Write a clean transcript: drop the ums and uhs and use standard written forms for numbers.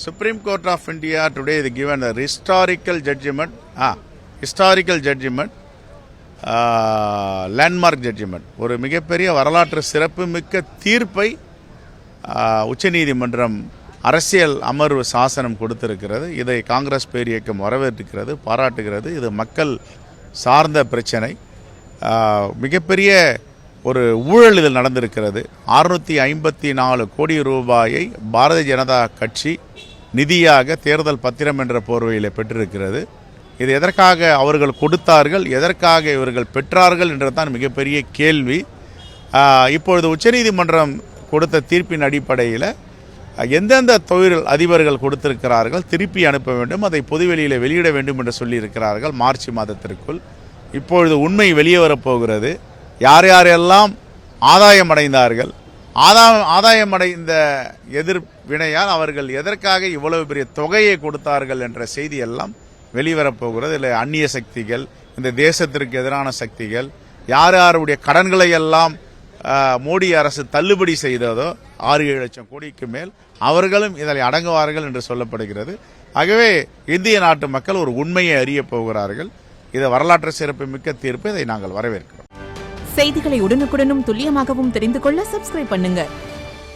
Supreme Court of India today they given a historical judgment, landmark judgment. ஒரு மிகப்பெரிய வரலாற்று சிறப்புமிக்க தீர்ப்பை உச்சநீதிமன்றம் அரசியல் அமர்வு சாசனம் கொடுத்திருக்கிறது. இதை காங்கிரஸ் பேரியக்கம் வரவேற்கிறது, பாராட்டுகிறது. இது மக்கள் சார்ந்த பிரச்சனை. மிகப்பெரிய ஒரு ஊழல் இதில் நடந்திருக்கிறது. 654 கோடி ரூபாயை பாரதிய ஜனதா கட்சி நிதியாக தேர்தல் பத்திரம் என்ற போர்வையில் பெற்றிருக்கிறது. இது எதற்காக அவர்கள் கொடுத்தார்கள், எதற்காக இவர்கள் பெற்றார்கள் என்றதான் மிகப்பெரிய கேள்வி. இப்பொழுது உச்சநீதிமன்றம் கொடுத்த தீர்ப்பின் அடிப்படையில் எந்தெந்த தொழில் அதிபர்கள் கொடுத்திருக்கிறார்கள் திருப்பி அனுப்ப வேண்டும், அதை பொதுவெளியில் வெளியிட வேண்டும் என்று சொல்லியிருக்கிறார்கள் மார்ச் மாதத்திற்குள். இப்பொழுது உண்மை வெளியே வரப்போகிறது. யார் யாரெல்லாம் ஆதாயமடைந்தார்கள், ஆதாயமடைந்த எதிர்வினையால் அவர்கள் எதற்காக இவ்வளவு பெரிய தொகையை கொடுத்தார்கள் என்ற செய்தி எல்லாம் வெளிவரப்போகிறது. இல்லை அந்நிய சக்திகள், இந்த தேசத்திற்கு எதிரான சக்திகள், யார் யாருடைய கடன்களை எல்லாம் மோடி அரசு தள்ளுபடி செய்ததோ 6-7 லட்சம் கோடிக்கு மேல், அவர்களும் இதில் அடங்குவார்கள் என்று சொல்லப்படுகிறது. ஆகவே இந்திய நாட்டு மக்கள் ஒரு உண்மையை அறிய போகிறார்கள். இது வரலாற்று சிறப்பு மிக்க தீர்ப்பு. இதை நாங்கள் வரவேற்கிறோம். செய்திகளை உடனுக்குடனும் துல்லியமாகவும் தெரிந்து கொள்ள சப்ஸ்கிரைப் பண்ணுங்க.